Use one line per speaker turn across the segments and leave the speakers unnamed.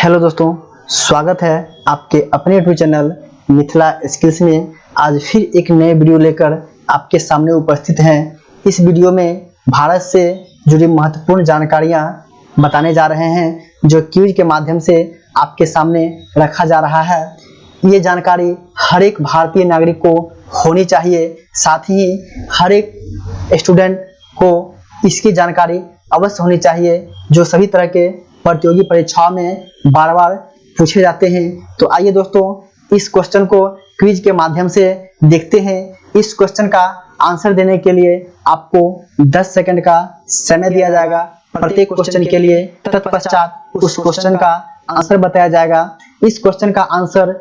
Hello दोस्तों, स्वागत है आपके अपने यूट्यूब चैनल मिथिला स्किल्स में। आज फिर एक नए वीडियो लेकर आपके सामने उपस्थित हैं। इस वीडियो में भारत से जुड़ी महत्वपूर्ण जानकारियां बताने जा रहे हैं, जो क्विज के माध्यम से आपके सामने रखा जा रहा है। ये जानकारी हर एक भारतीय नागरिक को होनी चाहिए, साथ ही हर एक स्टूडेंट को इसकी जानकारी अवश्य होनी चाहिए, जो सभी तरह के प्रतियोगी परीक्षाओं में बार बार पूछे जाते हैं। तो आइए दोस्तों, इस क्वेश्चन को क्विज के माध्यम से देखते हैं। इस क्वेश्चन का आंसर देने के लिए आपको 10 सेकंड का समय दिया जाएगा प्रत्येक क्वेश्चन के लिए। तत्पश्चात उस क्वेश्चन का आंसर बताया जाएगा। इस क्वेश्चन का आंसर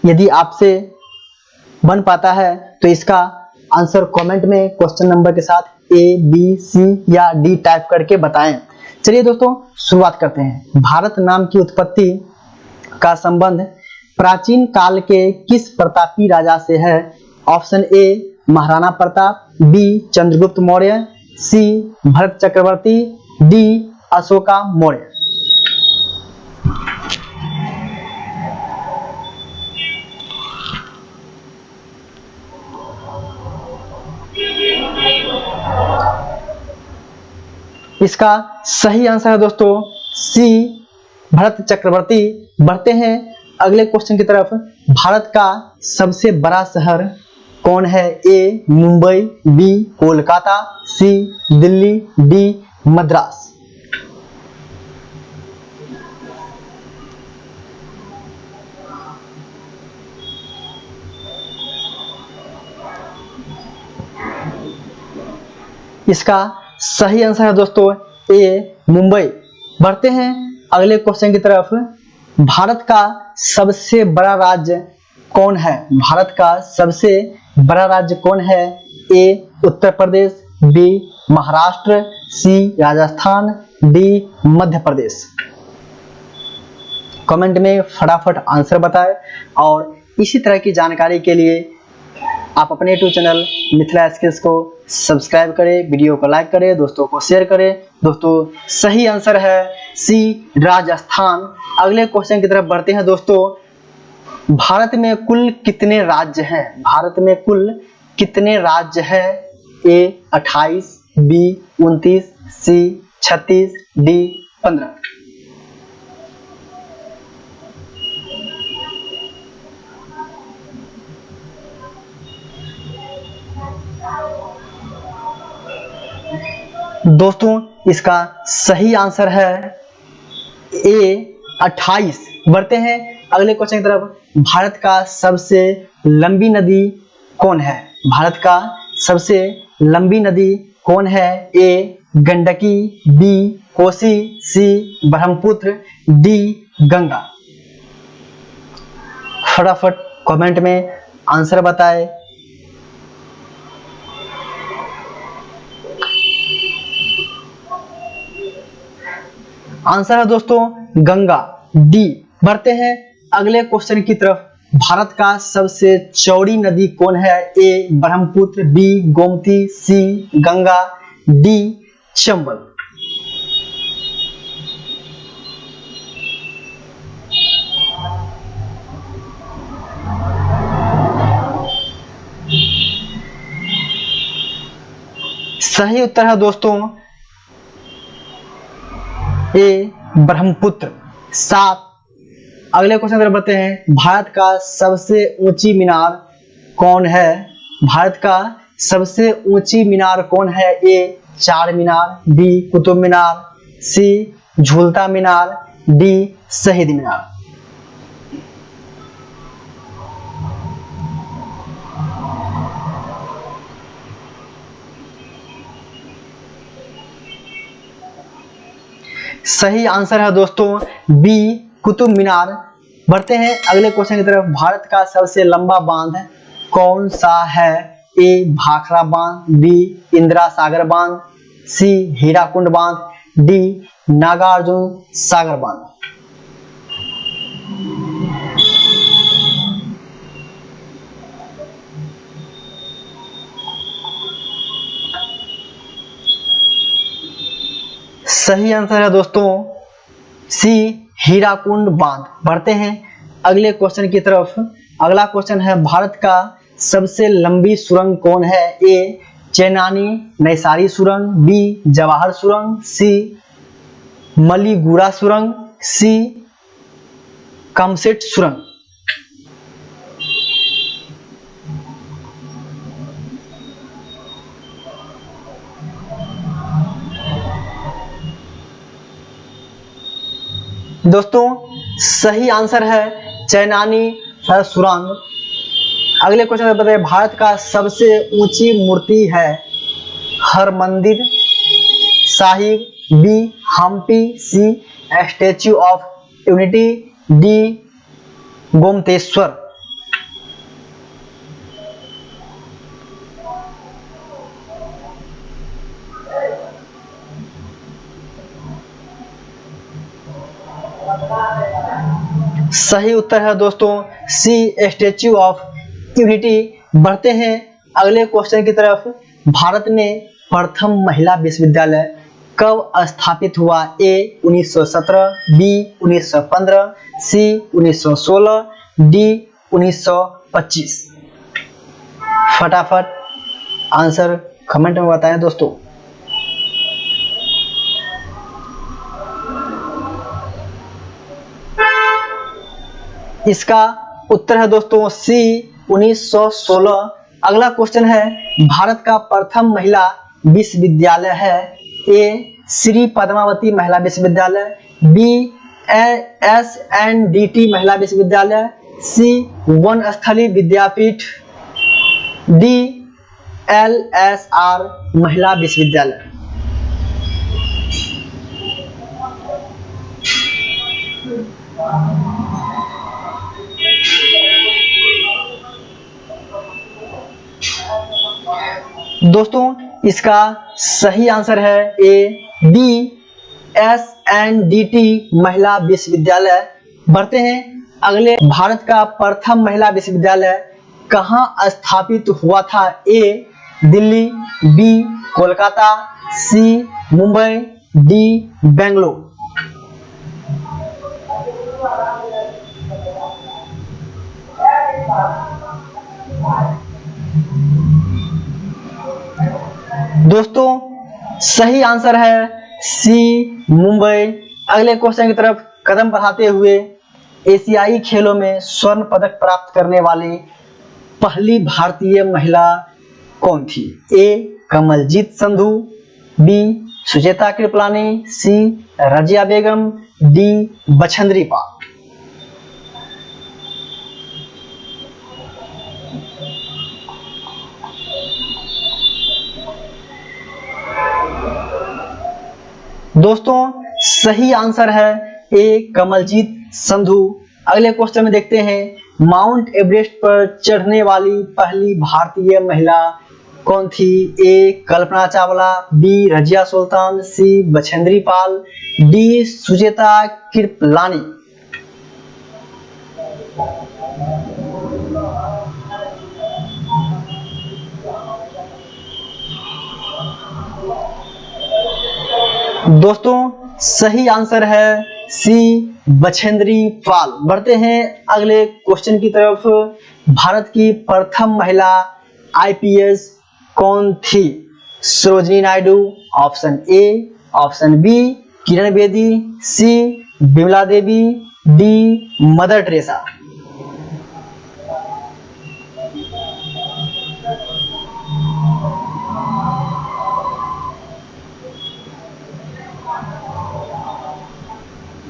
यदि आपसे बन पाता है तो इसका आंसर कमेंट में क्वेश्चन नंबर के साथ A, B, C या D टाइप करके बताएं। चलिए दोस्तों, शुरुआत करते हैं। भारत नाम की उत्पत्ति का संबंध प्राचीन काल के किस प्रतापी राजा से है? Option A Maharana Pratap, B Chandragupta Maurya, C Bharat Chakravarti, D Ashoka Maurya. इसका सही आंसर है दोस्तों C भरत चक्रवर्ती। बढ़ते हैं अगले क्वेश्चन की तरफ। भारत का सबसे बड़ा शहर कौन है? A Mumbai, B Kolkata, C Delhi, D Madras. इसका सही आंसर है दोस्तों A मुंबई। बढ़ते हैं अगले क्वेश्चन की तरफ। भारत का सबसे बड़ा राज्य कौन है? भारत का सबसे बड़ा राज्य कौन है? A Uttar Pradesh, B Maharashtra, C Rajasthan, D Madhya Pradesh. Comment में फटाफट आंसर बताएं। और इसी तरह की जानकारी के लिए आप अपने यूट्यूब चैनल मिथिला स्किल्स को सब्सक्राइब करें, वीडियो को लाइक करें, दोस्तों को शेयर करें। दोस्तों, सही आंसर है C राजस्थान। अगले क्वेश्चन की तरफ बढ़ते हैं दोस्तों। भारत में कुल कितने राज्य हैं? भारत में कुल कितने राज्य हैं? A 28, B 29, C 36, D 15। दोस्तों, इसका सही आंसर है A 28। बढ़ते हैं अगले क्वेश्चन की तरफ। भारत का सबसे लंबी नदी कौन है? भारत का सबसे लंबी नदी कौन है? A Gandaki, B Kosi, C Brahmaputra, D Ganga. फटाफट कमेंट में आंसर बताएं। आंसर है दोस्तों गंगा, D। बढ़ते हैं अगले क्वेश्चन की तरफ। भारत का सबसे चौड़ी नदी कौन है? A Brahmaputra, B Gomti, C Ganga, D Chambal. सही उत्तर है दोस्तों A ब्रह्मपुत्र। 7। अगले क्वेश्चन तरफ बढ़ते हैं। भारत का सबसे ऊंची मीनार कौन है? भारत का सबसे ऊंची मीनार कौन है? A चार मीनार, B कुतुब मीनार, C झूलता मीनार, D शहीद मीनार। सही आंसर है दोस्तों B कुतुब मीनार। बढ़ते हैं अगले क्वेश्चन की तरफ। भारत का सबसे लंबा बांध कौन सा है? A भाखड़ा बांध, B इंदिरा सागर बांध, C हीराकुंड बांध, D नागार्जुन सागर बांध। सही आंसर है दोस्तों सी हीराकुंड बांध। बढ़ते हैं अगले क्वेश्चन की तरफ। अगला क्वेश्चन है, भारत का सबसे लंबी सुरंग कौन है? ए चेनानी नैसारी सुरंग, बी जवाहर सुरंग, सी मलीगुड़ा सुरंग, सी कमसेट सुरंग। दोस्तों सही आंसर है चैनानी सुरंग। अगले क्वेश्चन में बताइए, भारत का सबसे ऊंची मूर्ति है? Harmandir Sahib, B Hampi, C Statue of Unity, D Gomateshwar. सही उत्तर है दोस्तों सी स्टैच्यू ऑफ यूनिटी। बढ़ते हैं अगले क्वेश्चन की तरफ। भारत में प्रथम महिला विश्वविद्यालय कब स्थापित हुआ? ए 1917, बी 1915, सी 1916, डी 1925। फटाफट आंसर कमेंट में बताएं दोस्तों। इसका उत्तर है दोस्तों सी 1916। अगला क्वेश्चन है, भारत का प्रथम महिला विश्वविद्यालय है? ए श्री पद्मावती महिला विश्वविद्यालय, बी SNDT महिला विश्वविद्यालय, सी वनस्थली विद्यापीठ, डी LSR महिला विश्वविद्यालय। दोस्तों इसका सही आंसर है ए बी SNDT महिला विश्वविद्यालय। बढ़ते हैं अगले, भारत का प्रथम महिला विश्वविद्यालय कहां स्थापित हुआ था? ए दिल्ली, बी कोलकाता, सी मुंबई, डी बेंगलोर। दोस्तों सही आंसर है सी मुंबई। अगले क्वेश्चन की तरफ कदम बढ़ाते हुए, एशियाई खेलों में स्वर्ण पदक प्राप्त करने वाली पहली भारतीय महिला कौन थी? ए कमलजीत संधू, बी सुचेता कृपलानी, सी रजिया बेगम, डी बछेंद्री पाल। दोस्तों सही आंसर है ए कमलजीत संधू। अगले क्वेश्चन में देखते हैं, माउंट एवरेस्ट पर चढ़ने वाली पहली भारतीय महिला कौन थी? ए कल्पना चावला, बी रजिया सुल्तान, सी बछेंद्री पाल, डी सुचेता कृपलानी। दोस्तों सही आंसर है सी बछेंद्री पाल। बढ़ते हैं अगले क्वेश्चन की तरफ। भारत की प्रथम महिला IPS कौन थी? Sarojini Naidu, option A, option B Kiran Bedi, C Bimla Devi, D Mother Teresa.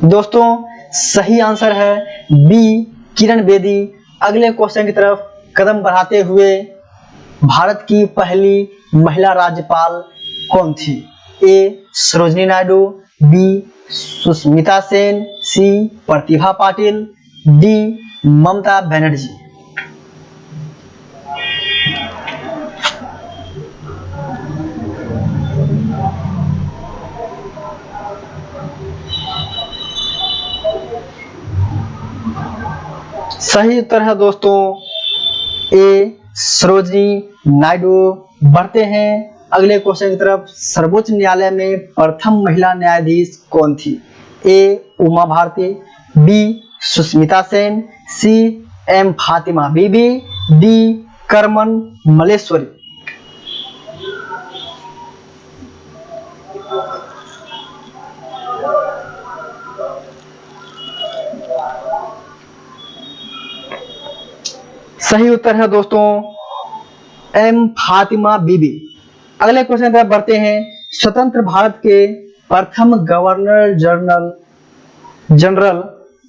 दोस्तों सही आंसर है बी किरण बेदी। अगले क्वेश्चन की तरफ कदम बढ़ाते हुए, भारत की पहली महिला राज्यपाल कौन थी? ए सरोजिनी नायडू, बी सुष्मिता सेन, सी प्रतिभा पाटिल, डी ममता बनर्जी। सही उत्तर है दोस्तों ए सरोजिनी नायडू। बढ़ते हैं अगले क्वेश्चन की तरफ। सर्वोच्च न्यायालय में प्रथम महिला न्यायाधीश कौन थी? A Uma Bharti, B Sushmita Sen, C M Fathima Beevi, D Karnam Malleswari. सही उत्तर है दोस्तों एम फातिमा बीबी। अगले क्वेश्चन की तरफ बढ़ते हैं। स्वतंत्र भारत के प्रथम गवर्नर जनरल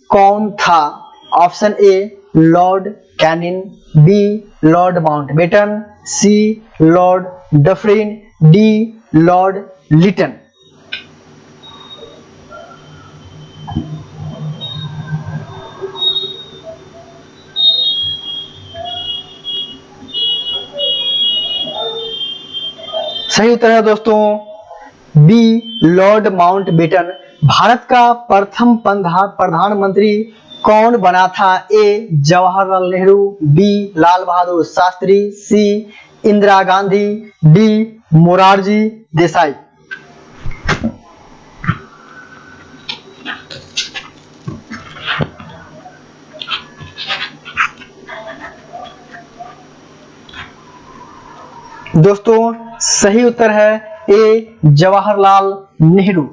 कौन था? Option A Lord Canning, B Lord Mountbatten, C Lord Dufferin, D Lord Lytton. सही उत्तर है दोस्तों बी लॉर्ड माउंटबेटन। भारत का प्रथम प्रधानमंत्री कौन बना था? ए जवाहरलाल नेहरू, बी लाल बहादुर शास्त्री, सी इंदिरा गांधी, डी मोरारजी देसाई। दोस्तों सही उत्तर है ए जवाहरलाल नेहरू।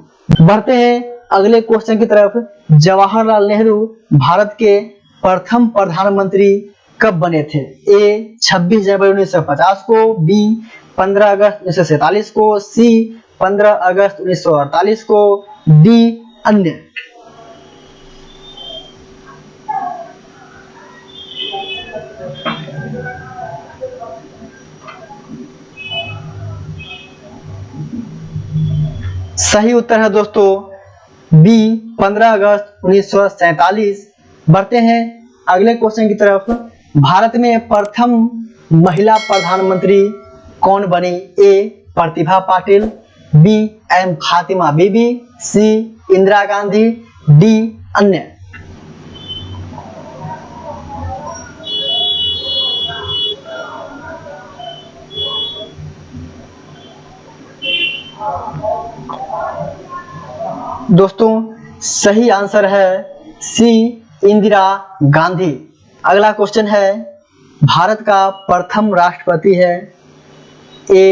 बढ़ते हैं अगले क्वेश्चन की तरफ। जवाहरलाल नेहरू भारत के प्रथम प्रधानमंत्री कब बने थे? ए 26 जनवरी 1950 को, बी 15 अगस्त 1947 को, सी 15 अगस्त 1948 को, डी अन्य। सही उत्तर है दोस्तों बी 15 अगस्त 1947। बढ़ते हैं अगले क्वेश्चन की तरफ। भारत में प्रथम महिला प्रधानमंत्री कौन बनी? ए प्रतिभा पाटिल, बी एम फातिमा बीबी, सी इंदिरा गांधी, डी अन्य। दोस्तों सही आंसर है सी इंदिरा गांधी। अगला क्वेश्चन है। भारत का प्रथम राष्ट्रपति है ए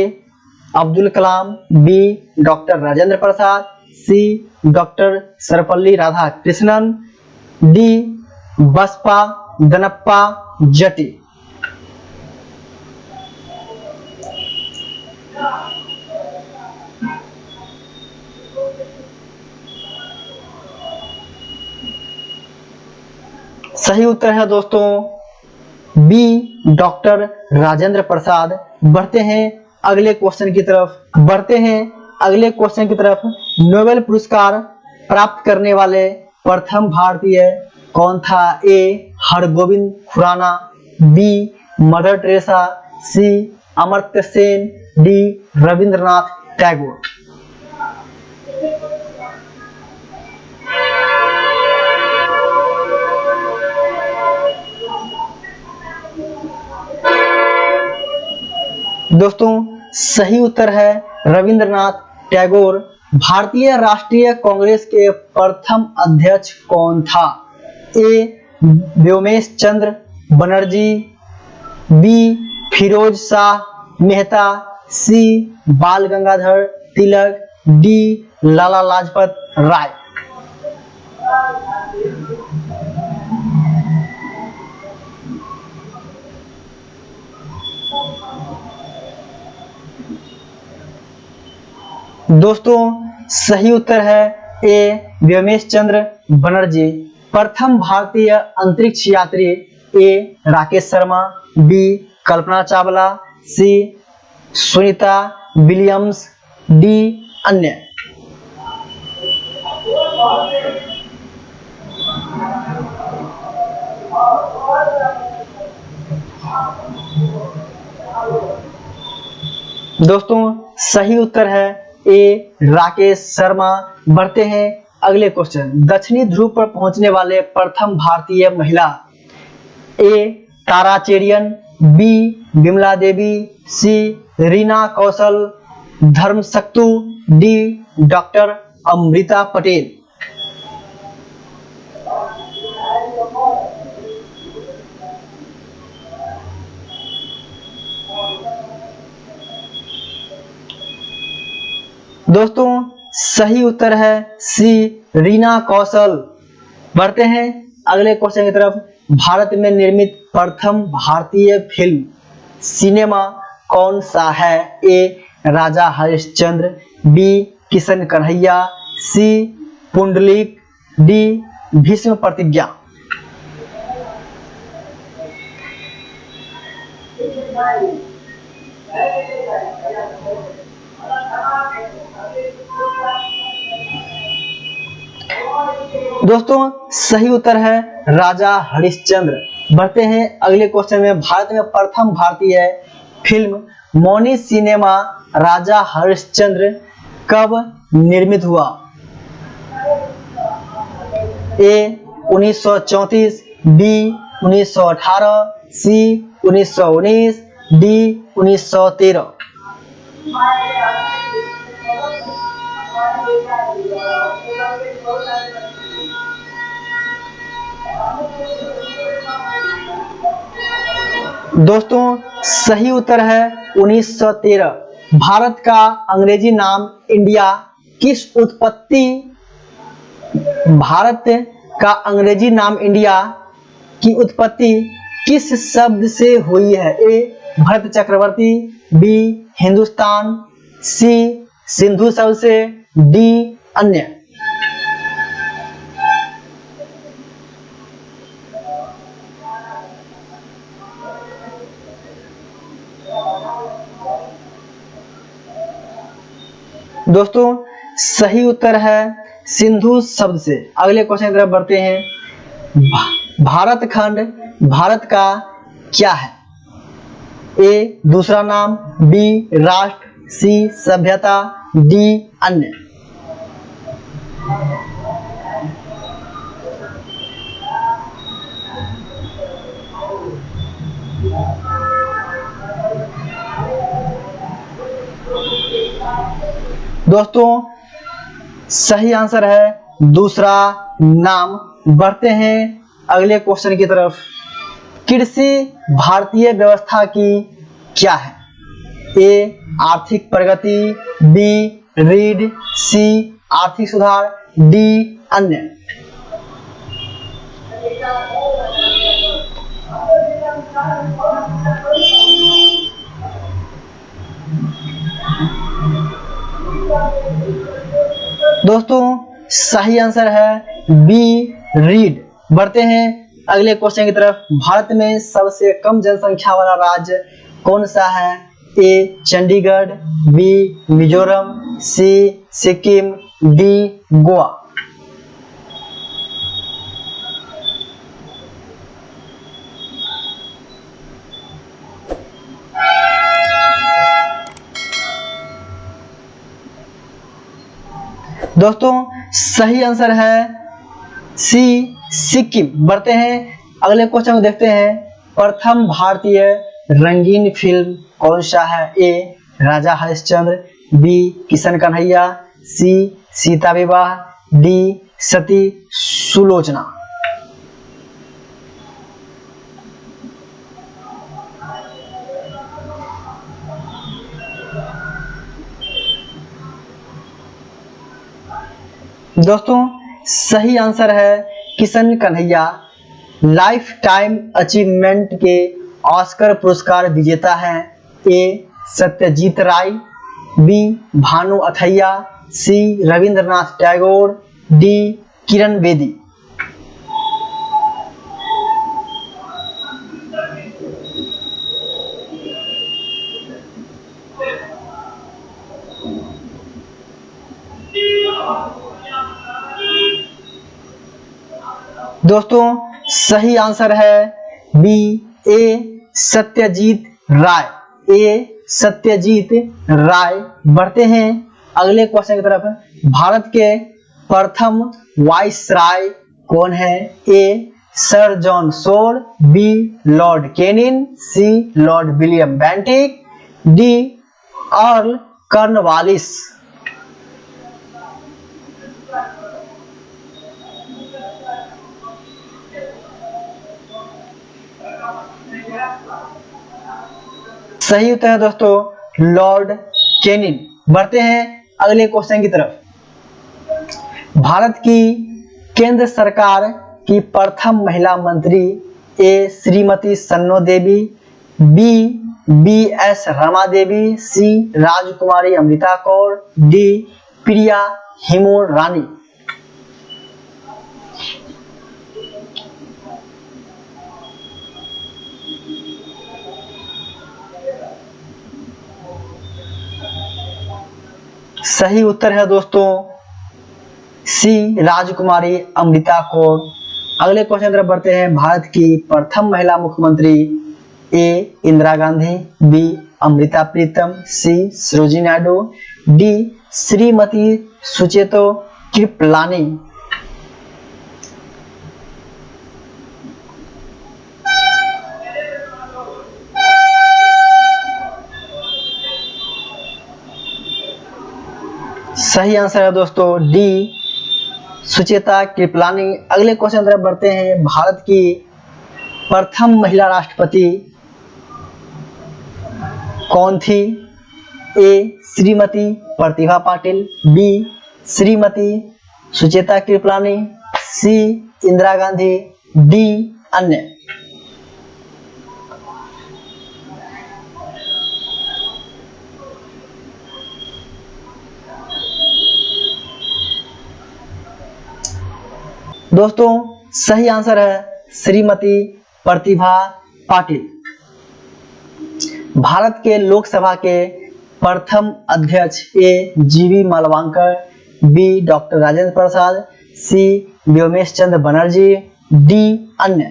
अब्दुल कलाम, बी डॉक्टर राजेंद्र प्रसाद, सी डॉक्टर सर्वपल्ली राधाकृष्णन, डी बसपा दनप्पा जटी। सही उत्तर है दोस्तों बी डॉक्टर राजेंद्र प्रसाद। बढ़ते हैं अगले क्वेश्चन की तरफ। नोबेल पुरस्कार प्राप्त करने वाले प्रथम भारतीय कौन था? A Hargobind Khorana, B Mother Teresa, C Amartya Sen, D Rabindranath Tagore. दोस्तों सही उत्तर है रविंद्रनाथ टैगोर। भारतीय राष्ट्रीय कांग्रेस के प्रथम अध्यक्ष कौन था? ए व्योमेश चंद्र बनर्जी, बी फिरोज शाह मेहता, सी बाल गंगाधर तिलक, डी लाला लाजपत राय। दोस्तों सही उत्तर है ए व्योमेश चंद्र बनर्जी। प्रथम भारतीय अंतरिक्ष यात्री ए राकेश शर्मा, बी कल्पना चावला, सी सुनीता विलियम्स, डी अन्य। दोस्तों सही उत्तर है ए राकेश शर्मा। बढ़ते हैं अगले क्वेश्चन। दक्षिणी ध्रुव पर पहुंचने वाले प्रथम भारतीय महिला ए तारा चेरियन, बी बिमला देवी, सी रीना कौशल धर्मशक्तु, डी डॉक्टर अमृता पटेल। दोस्तों सही उत्तर है सी, रीना कौशल। बढ़ते हैं अगले क्वेश्चन की तरफ। भारत में निर्मित प्रथम भारतीय फिल्म सिनेमा कौन सा है? ए राजा हरिश्चंद्र, बी किशन कन्हैया, सी पुंडलिक, डी भीष्म प्रतिज्ञा। दोस्तों सही उत्तर है राजा हरिश्चंद्र। बढ़ते हैं अगले क्वेश्चन में। भारत में प्रथम भारतीय फिल्म मौनी सिनेमा राजा हरिश्चंद्र कब निर्मित हुआ? ए 1934, बी 1918, सी 1919, डी 1913। दोस्तों सही उत्तर है 1913। भारत का अंग्रेजी नाम इंडिया किस उत्पत्ति भारत का अंग्रेजी नाम इंडिया की उत्पत्ति किस शब्द से हुई है? ए भरत चक्रवर्ती, बी हिंदुस्तान, सी सिंधु शब्द से, डी अन्य। दोस्तों सही उत्तर है सिंधु शब्द से। अगले क्वेश्चन की तरफ बढ़ते हैं। भारत खंड भारत का क्या है? ए दूसरा नाम, बी राष्ट्र, सी सभ्यता, डी अन्य। दोस्तों सही आंसर है दूसरा नाम। बढ़ते हैं अगले क्वेश्चन की तरफ। कृषि भारतीय व्यवस्था की क्या है? ए आर्थिक प्रगति, बी रीढ़, सी आर्थिक सुधार, डी अन्य। दोस्तों सही आंसर है बी रीड। बढ़ते हैं अगले क्वेश्चन की तरफ। भारत में सबसे कम जनसंख्या वाला राज्य कौन सा है? ए चंडीगढ़, बी मिजोरम, सी सिक्किम, डी गोवा। दोस्तों सही आंसर है सी सिक्किम। बढ़ते हैं अगले क्वेश्चन को देखते हैं। प्रथम भारतीय रंगीन फिल्म कौन सा है? ए राजा हरिश्चंद्र, बी किशन कन्हैया, सी सीता विवाह, डी सती सुलोचना। दोस्तों सही आंसर है Kishan Kanhaiya. Life time achievement के ऑस्कर पुरस्कार विजेता है। ए सत्यजीत राय, बी भानु अथैया, सी रविंद्रनाथ टैगोर, डी किरण बेदी। दोस्तों सही आंसर है बी ए सत्यजीत राय। ए सत्यजीत राय। बढ़ते हैं अगले क्वेश्चन की तरफ। भारत के प्रथम वाइसराय कौन है? A Sir John Shore, B Lord Canning, C Lord William Bentinck, D Earl Cornwallis. सही उत्तर है दोस्तों लॉर्ड कैनिंग। बढ़ते हैं अगले क्वेश्चन की तरफ। भारत की केंद्र सरकार की प्रथम महिला मंत्री ए श्रीमती सन्नो देवी, B B S Rama Devi, सी राजकुमारी अमृता कौर, डी प्रिया हिमोन रानी। सही उत्तर है दोस्तों सी राजकुमारी अमृता कौर। अगले क्वेश्चन तरफ बढ़ते हैं। भारत की प्रथम महिला मुख्यमंत्री ए इंदिरा गांधी, बी अमृता प्रीतम, सी सरोजिनी नायडू, डी श्रीमती सुचेतो कृपलानी। सही आंसर है दोस्तों डी सुचेता कृपलानी। अगले क्वेश्चन तरफ बढ़ते हैं। भारत की प्रथम महिला राष्ट्रपति कौन थी? ए श्रीमती प्रतिभा पाटिल, बी श्रीमती सुचेता कृपलानी, सी इंदिरा गांधी, डी अन्य। दोस्तों सही आंसर है श्रीमती प्रतिभा पाटिल। भारत के लोकसभा के प्रथम अध्यक्ष ए जीवी मालवांकर, बी डॉक्टर राजेंद्र प्रसाद, सी व्योमेश चंद्र बनर्जी, डी अन्य।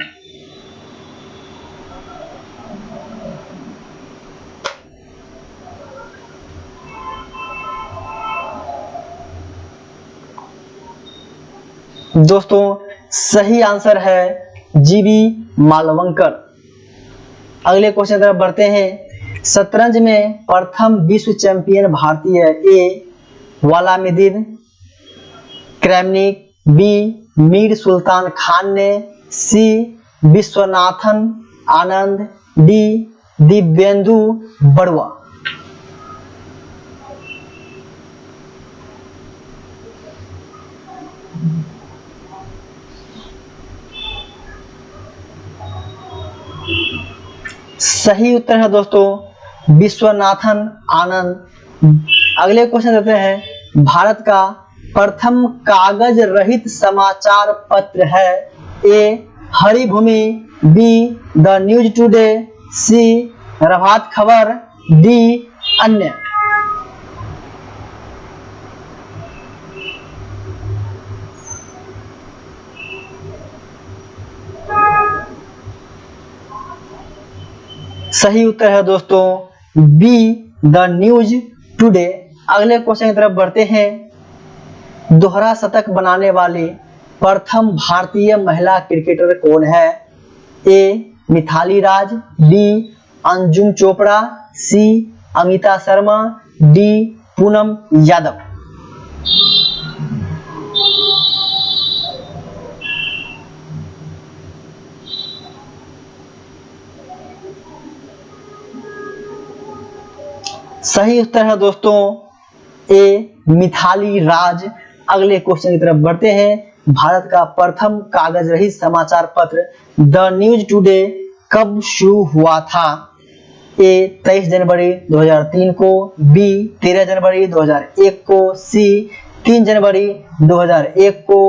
दोस्तों सही आंसर है जीवी मालवंकर। अगले क्वेश्चन तरफ बढ़ते हैं। शतरंज में प्रथम विश्व चैंपियन भारतीय ए वालामिदिन क्रैमनिक, बी मीर सुल्तान खान ने, सी विश्वनाथन आनंद, डी दिव्येंदु बड़ुआ। सही उत्तर है दोस्तों विश्वनाथन आनंद। अगले क्वेश्चन देते हैं। भारत का प्रथम कागज रहित समाचार पत्र है A Haribhoomi, B the News Today, C Prabhat Khabar, D अन्य। सही उत्तर है दोस्तों बी द न्यूज टुडे। अगले क्वेश्चन की तरफ बढ़ते हैं। दोहरा शतक बनाने वाली प्रथम भारतीय महिला क्रिकेटर कौन है? ए मिथाली राज, बी अंजुम चोपड़ा, सी अमिता शर्मा, डी पूनम यादव। सही उत्तर है दोस्तों ए मिथाली राज। अगले क्वेश्चन की तरफ बढ़ते हैं। भारत का प्रथम कागज रहित समाचार पत्र द न्यूज टुडे कब शुरू हुआ था? ए 23 जनवरी 2003 को, बी 13 जनवरी 2001 को, सी 3 जनवरी 2001 को,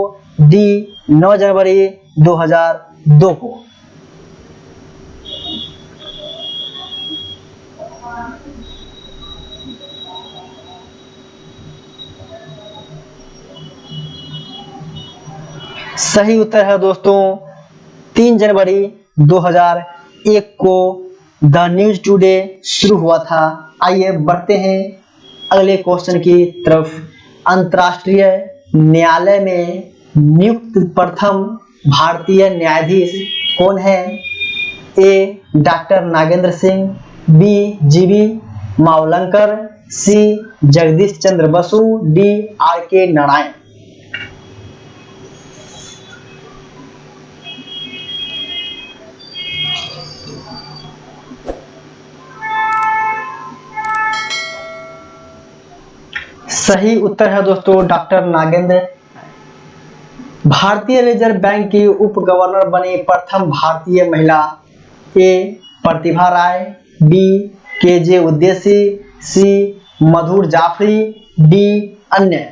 डी 9 जनवरी 2002 को। सही उत्तर है दोस्तों 3 जनवरी 2001 को द न्यूज टुडे शुरू हुआ था। आइए बढ़ते हैं अगले क्वेश्चन की तरफ। अंतर्राष्ट्रीय न्यायालय में नियुक्त प्रथम भारतीय न्यायाधीश कौन है? ए डॉक्टर नागेंद्र सिंह, बी जीवी मावलंकर, सी जगदीश चंद्र बसु, डी आर के नारायण। सही उत्तर है दोस्तों डॉक्टर नागेंद्र। भारतीय रिजर्व बैंक की उप गवर्नर बनी प्रथम भारतीय महिला। ए प्रतिभा राय, बी केजे उद्देसी, सी मधुर जाफरी, डी अन्य।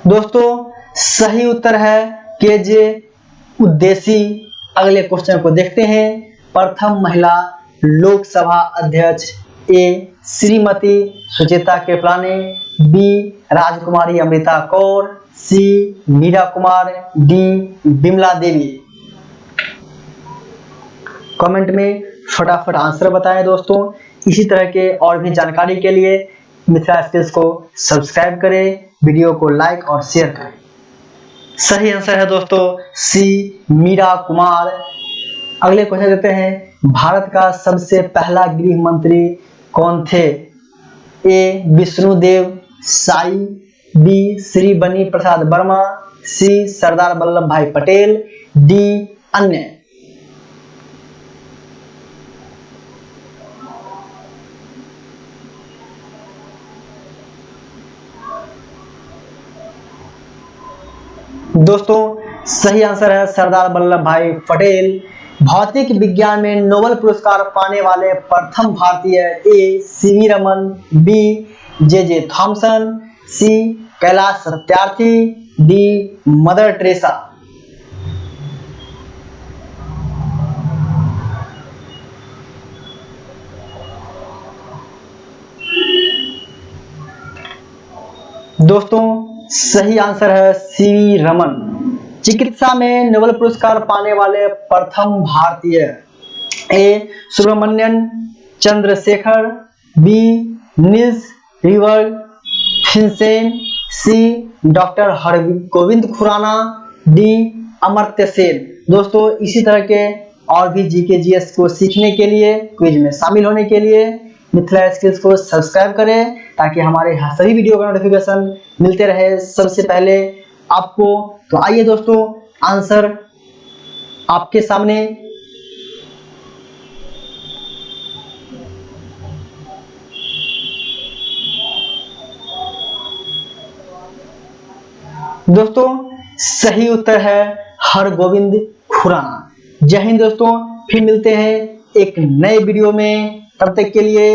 दोस्तों सही उत्तर है केजे उद्देसी। अगले क्वेश्चन को देखते हैं। प्रथम महिला लोकसभा अध्यक्ष। ए श्रीमती सुचेता कृपलानी, बी राजकुमारी अमृता कौर, सी मीरा कुमार, डी बिमला देवी। कमेंट में फटाफट आंसर बताएं दोस्तों। इसी तरह के और भी जानकारी के लिए मिथिला स्किल्स को सब्सक्राइब करें, वीडियो को लाइक और शेयर करें। सही आंसर है दोस्तों सी मीरा कुमार। अगले क्वेश्चन देते हैं। भारत का सबसे पहला गृह मंत्री कौन थे? ए विष्णुदेव साई, बी श्री बनी प्रसाद वर्मा, सी सरदार वल्लभ भाई पटेल, डी अन्य। दोस्तों सही आंसर है सरदार वल्लभ भाई पटेल। भौतिक विज्ञान में नोबेल पुरस्कार पाने वाले प्रथम भारतीय। A C V Raman, B J Thomson, C Kailash Satyarthi, D Mother Teresa. दोस्तों सही आंसर है सीवी रमन। चिकित्सा में नोबेल पुरस्कार पाने वाले प्रथम भारतीय। A Subrahmanyan Chandrasekhar, B Niels रिवर Finsen, C doctor Hargobind Khorana, D Amartya Sen. दोस्तों इसी तरह के और भी जीके जीएस को सीखने के लिए, क्विज में शामिल होने के लिए मिथिला स्किल्स को सब्सक्राइब करें ताकि हमारे सभी वीडियो का नोटिफिकेशन मिलते रहे सबसे पहले आपको। तो आइए दोस्तों आंसर आपके सामने। दोस्तों सही उत्तर है हरगोविंद खुराना। जय हिंद दोस्तों, फिर मिलते हैं एक नए वीडियो में। तब तक के लिए